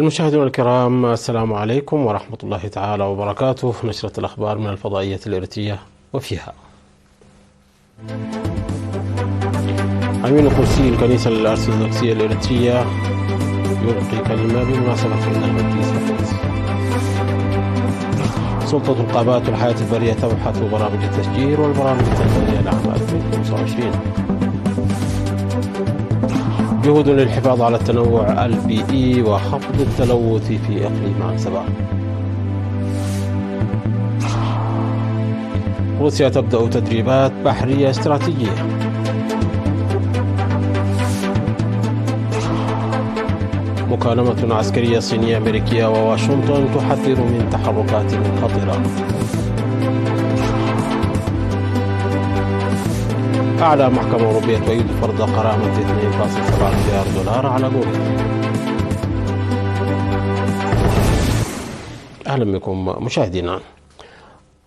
المشاهدون الكرام، السلام عليكم ورحمة الله تعالى وبركاته. نشرة الأخبار من الفضائية الإريترية، وفيها أمين كرسي الكنيسة الأرثوذكسية الإريترية يلقي كلمة بمناسبة عيد القديس. سلطة الغابات والحياة البرية تبحث برامج التشجير والبرامج التنفيذية لعام 2025. جهود للحفاظ على التنوع البيئي وخفض التلوث في إقليم عنسبة. روسيا تبدأ تدريبات بحرية استراتيجية. مكالمة عسكرية صينية أمريكية وواشنطن تحذر من تحركات خطرة. أعلى محكمة أوروبية تؤيد فرض غرامة 2.7 مليار دولار على غوريا. أهلا بكم مشاهدينا.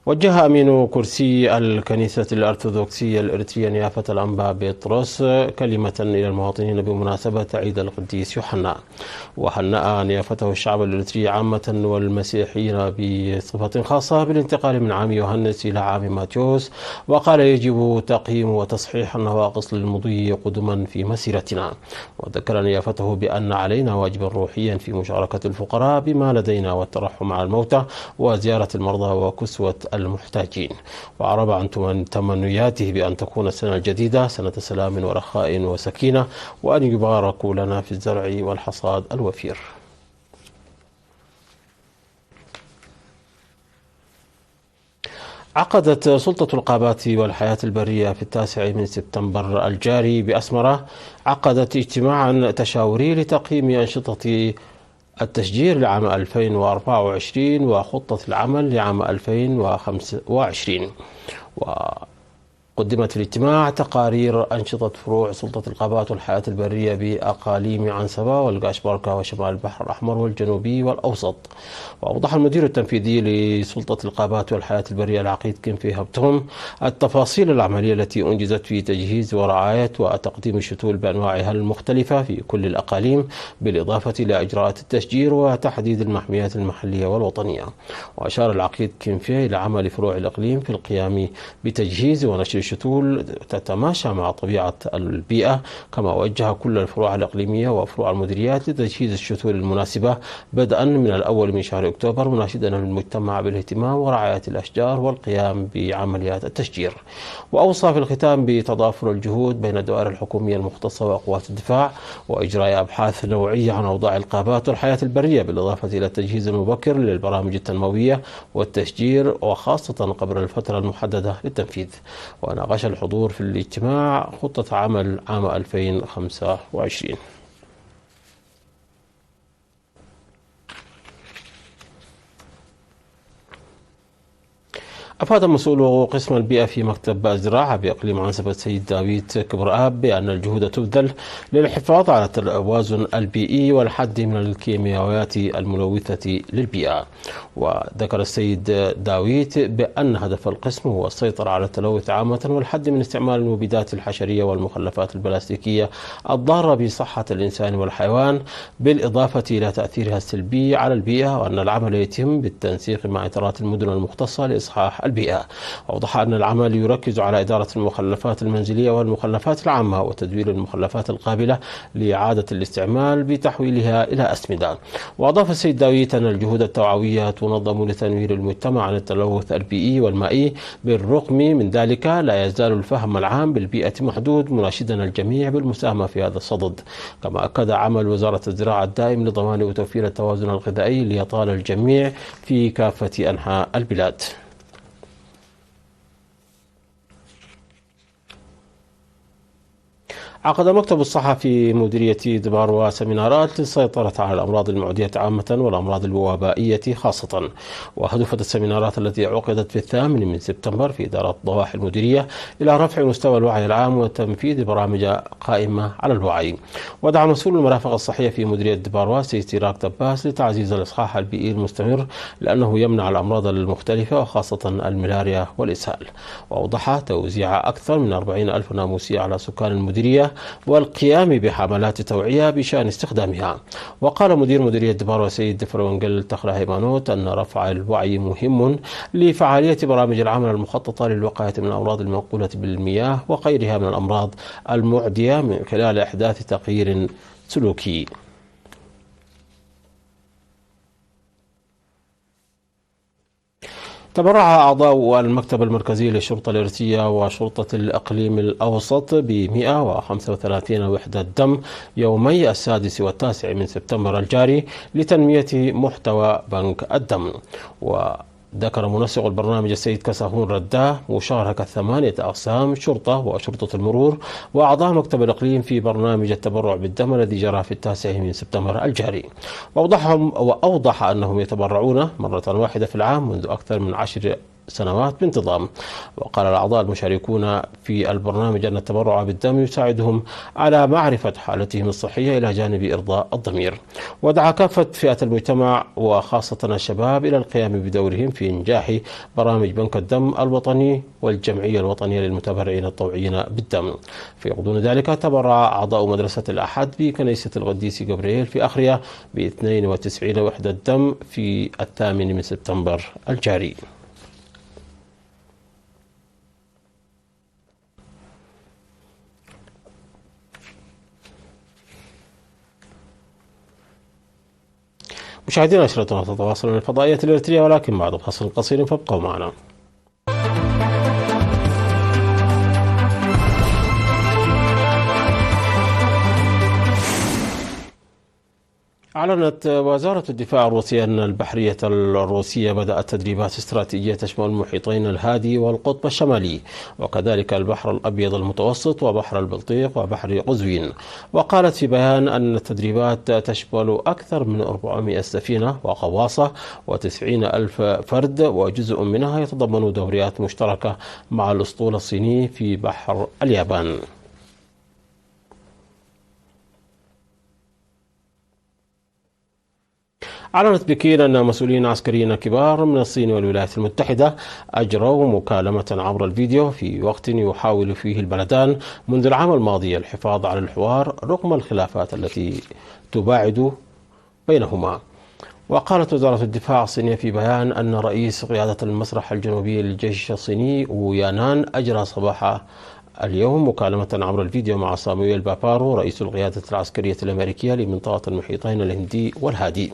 وجه أمين كرسي الكنيسة الأرثوذكسية الإريترية نيافة الأنبا بطرس كلمة إلى المواطنين بمناسبة عيد القديس يوحنا، وهنأ نيافته الشعب الإريتري عامة والمسيحيين بصفة خاصة بالانتقال من عام يوحنس إلى عام ماتيوس، وقال يجب تقييم وتصحيح النواقص للمضي قدما في مسيرتنا. وذكر نيافته بأن علينا واجبا روحيا في مشاركة الفقراء بما لدينا والترحم على الموتى وزيارة المرضى وكسوة المحتاجين. وعرب عن تمنياته بأن تكون السنة الجديدة سنة سلام ورخاء وسكينة، وأن يبارك لنا في الزرع والحصاد الوفير. عقدت سلطة الغابات والحياة البرية في 9 سبتمبر الجاري بأسمرة اجتماعا تشاوري لتقييم أنشطة التشجير لعام 2024 وخطة العمل لعام 2025. قدمت في الاجتماع تقارير أنشطة فروع سلطة الغابات والحياة البرية بأقاليم عنسبة والقاشبركة وشمال البحر الأحمر والجنوبي والأوسط. وأوضح المدير التنفيذي لسلطة الغابات والحياة البرية العقيد كنفي هبتهم التفاصيل العملية التي أنجزت في تجهيز ورعاية وتقديم الشتول بأنواعها المختلفة في كل الأقاليم، بالإضافة إلى إجراءات التشجير وتحديد المحميات المحلية والوطنية. وأشار العقيد كنفي إلى عمل فروع الإقليم في القيام بتجهيز ونشر الشتول تتماشى مع طبيعة البيئة، كما وجه كل الفروع الإقليمية وفروع المديريات لتجهيز الشتول المناسبة بدءا من الأول من شهر أكتوبر، مناشدا المجتمع بالاهتمام ورعاية الأشجار والقيام بعمليات التشجير. وأوصى في الختام بتضافر الجهود بين الدوائر الحكومية المختصة وقوات الدفاع وإجراء أبحاث نوعية عن أوضاع الغابات والحياة البرية، بالإضافة إلى التجهيز المبكر للبرامج التنموية والتشجير، وخاصة قبل الفترة المحددة للتنفيذ. وناقش الحضور في الاجتماع خطة عمل عام 2025. أفاد مسؤول قسم البيئة في مكتب الزراعة بإقليم عنسبة السيد داويد كبرآب بأن الجهود تبذل للحفاظ على التوازن البيئي والحد من الكيماويات الملوثة للبيئة. وذكر السيد داويد بأن هدف القسم هو السيطرة على التلوث عامة والحد من استعمال المبيدات الحشرية والمخلفات البلاستيكية الضارة بصحة الإنسان والحيوان، بالإضافة إلى تأثيرها السلبي على البيئة، وأن العمل يتم بالتنسيق مع إطارات المدن المختصة لإصحاح البيئة. أوضح أن العمل يركز على إدارة المخلفات المنزلية والمخلفات العامة وتدوير المخلفات القابلة لإعادة الاستعمال بتحويلها إلى أسمدة. وأضاف السيد داويد أن الجهود التوعوية تنظم لتنوير المجتمع عن التلوث البيئي والمائي، بالرغم من ذلك لا يزال الفهم العام بالبيئة محدود، مناشدا الجميع بالمساهمة في هذا الصدد. كما أكد عمل وزارة الزراعة الدائم لضمان وتوفير التوازن الغذائي ليطال الجميع في كافة أنحاء البلاد. عقد مكتب الصحة في مديرية دباروا سيمينارات للسيطرة على الأمراض المعدية عامة والأمراض الوبائية خاصة. وهدفت السيمينارات التي عقدت في 8 سبتمبر في إدارة ضواحي المديرية إلى رفع مستوى الوعي العام وتنفيذ برامج قائمة على الوعي. ودعا مسؤول المرافق الصحية في مديرية دباروا سيد سيراك دباس لتعزيز الإصحاح البيئي المستمر، لأنه يمنع الأمراض المختلفة وخاصة الملاريا والإسهال. وأوضح توزيع أكثر من 40,000 ناموسية على سكان المديرية البرية والقيام بحملات توعية بشأن استخدامها. وقال مدير مديرية دبارو سيد فرونجل تخلا هيمانوت أن رفع الوعي مهم لفعالية برامج العمل المخططة للوقاية من الأمراض المنقولة بالمياه وغيرها من الأمراض المعدية من خلال إحداث تغيير سلوكي. تبرع أعضاء المكتب المركزي للشرطة الإرثية وشرطة الإقليم الأوسط ب 135 وحدة دم يومي 6 و9 من سبتمبر الجاري لتنمية محتوى بنك الدم. وذكر منسق البرنامج السيد كساهون رداه مشاركة 8 أقسام شرطة وشرطة المرور وأعضاء مكتب الإقليم في برنامج التبرع بالدم الذي جرى في 9 من سبتمبر الجاري. وأوضح أنهم يتبرعون مرة واحدة في العام منذ أكثر من 10 سنوات بانتظام. وقال الأعضاء المشاركون في البرنامج أن التبرع بالدم يساعدهم على معرفة حالتهم الصحية إلى جانب إرضاء الضمير. ودعا كافة فئات المجتمع وخاصة الشباب إلى القيام بدورهم في إنجاح برامج بنك الدم الوطني والجمعية الوطنية للمتبرعين الطوعيين بالدم. في غضون ذلك تبرع أعضاء مدرسة الأحد بكنيسة القديس جبريل في أخرية ب 92 وحدة دم في 8 من سبتمبر الجاري. مشاهدينا نشرتنا تتواصل من الفضائية الإريترية ولكن بعد فصل قصير فابقوا معنا. أعلنت وزارة الدفاع الروسية أن البحرية الروسية بدأت تدريبات استراتيجية تشمل المحيطين الهادي والقطب الشمالي وكذلك البحر الأبيض المتوسط وبحر البلطيق وبحر قزوين. وقالت في بيان أن التدريبات تشمل أكثر من 400 سفينة وغواصة و90 ألف فرد وجزء منها يتضمن دوريات مشتركة مع الأسطول الصيني في بحر اليابان. أعلنت بكين أن مسؤولين عسكريين كبار من الصين والولايات المتحدة أجروا مكالمة عبر الفيديو في وقت يحاول فيه البلدان منذ العام الماضي الحفاظ على الحوار رغم الخلافات التي تباعد بينهما. وقالت وزارة الدفاع الصينية في بيان أن رئيس قيادة المسرح الجنوبي للجيش الصيني ويانان أجرى صباح اليوم مكالمة عبر الفيديو مع سامويل بابارو رئيس القيادة العسكرية الأمريكية لمنطقة المحيطين الهندي والهادي.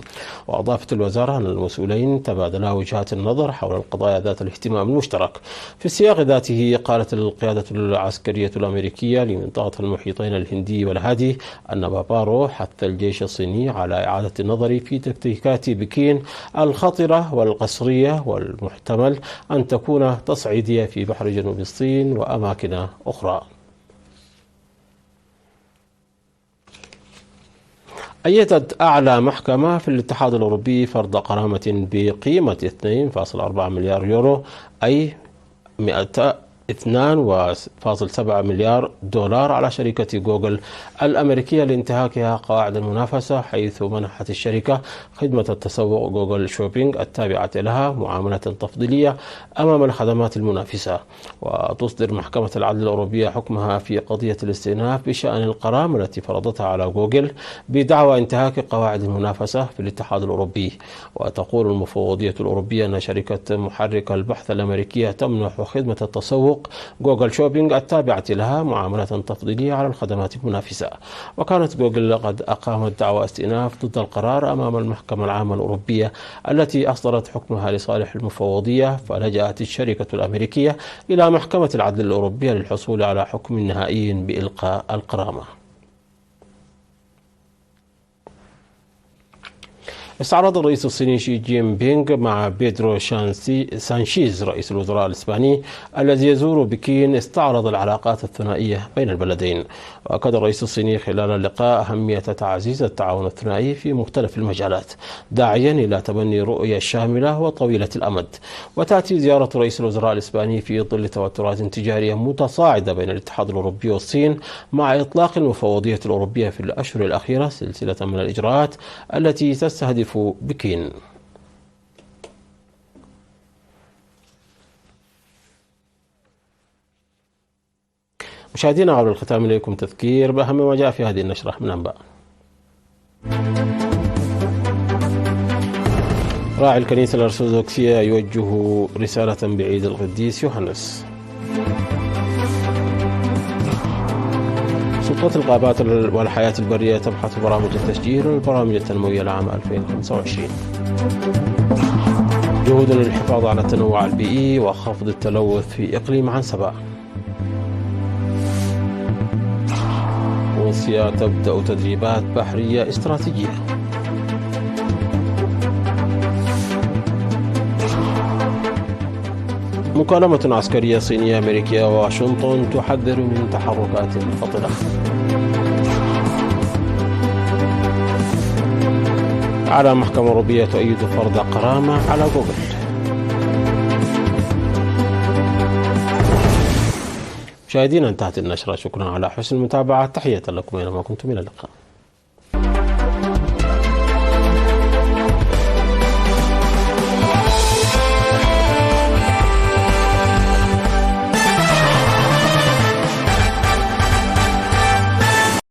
وأضافت الوزارة أن المسؤولين تبادلا وجهات النظر حول القضايا ذات الاهتمام المشترك. في السياق ذاته قالت القيادة العسكرية الأمريكية لمنطقة المحيطين الهندي والهادي أن بابارو حث الجيش الصيني على إعادة النظر في تكتيكات بكين الخطرة والقسرية والمحتمل أن تكون تصعيدية في بحر جنوب الصين وأماكن أخرى. أيدت أعلى محكمة في الاتحاد الأوروبي فرض غرامة بقيمة 2.4 مليار يورو أي 2.7 مليار دولار على شركة جوجل الأمريكية لانتهاكها قواعد المنافسة، حيث منحت الشركة خدمة التسوق جوجل شوبينج التابعة لها معاملة تفضيلية أمام الخدمات المنافسة. وتصدر محكمة العدل الأوروبية حكمها في قضية الاستئناف بشأن الغرامة التي فرضتها على جوجل بدعوى انتهاك قواعد المنافسة في الاتحاد الأوروبي. وتقول المفوضية الأوروبية أن شركة محرك البحث الأمريكية تمنح خدمة التسوق جوجل شوبينج التابعة لها معاملة تفضيلية على الخدمات المنافسة. وكانت جوجل قد أقامت دعوى استئناف ضد القرار أمام المحكمة العامة الأوروبية التي أصدرت حكمها لصالح المفوضية، فلجأت الشركة الأمريكية إلى محكمة العدل الأوروبية للحصول على حكم نهائي بإلقاء الغرامة. استعرض الرئيس الصيني شي جين بينغ مع بيدرو سانشيز رئيس الوزراء الإسباني الذي يزور بكين استعرض العلاقات الثنائية بين البلدين. وأكد الرئيس الصيني خلال اللقاء أهمية تعزيز التعاون الثنائي في مختلف المجالات، داعيا إلى تبني رؤية شاملة وطويلة الأمد. وتأتي زيارة رئيس الوزراء الإسباني في ظل توترات تجارية متصاعدة بين الاتحاد الأوروبي والصين مع إطلاق المفوضية الأوروبية في الأشهر الأخيرة سلسلة من الإجراءات التي تستهدف بكين. مشاهدينا، قبل الختام إليكم تذكير بأهم ما جاء في هذه النشرة من أنباء. راعي الكنيسة الأرثوذكسية يوجه رسالة بعيد القديس يوحنس. سلطات الغابات والحياة البرية تبحث برامج التشجير والبرامج التنموية لعام 2025. جهود للحفاظ على التنوع البيئي وخفض التلوث في إقليم عنسبة. روسيا تبدأ تدريبات بحرية استراتيجية. مكالمة عسكرية صينية أمريكية وواشنطن تحذر من تحركات خطرة. على محكمة أوروبية تؤيد فرض غرامة على جوجل. مشاهدينا، انتهت النشرة. شكرا على حسن المتابعة. تحية لكم أينما كنتم، إلى اللقاء.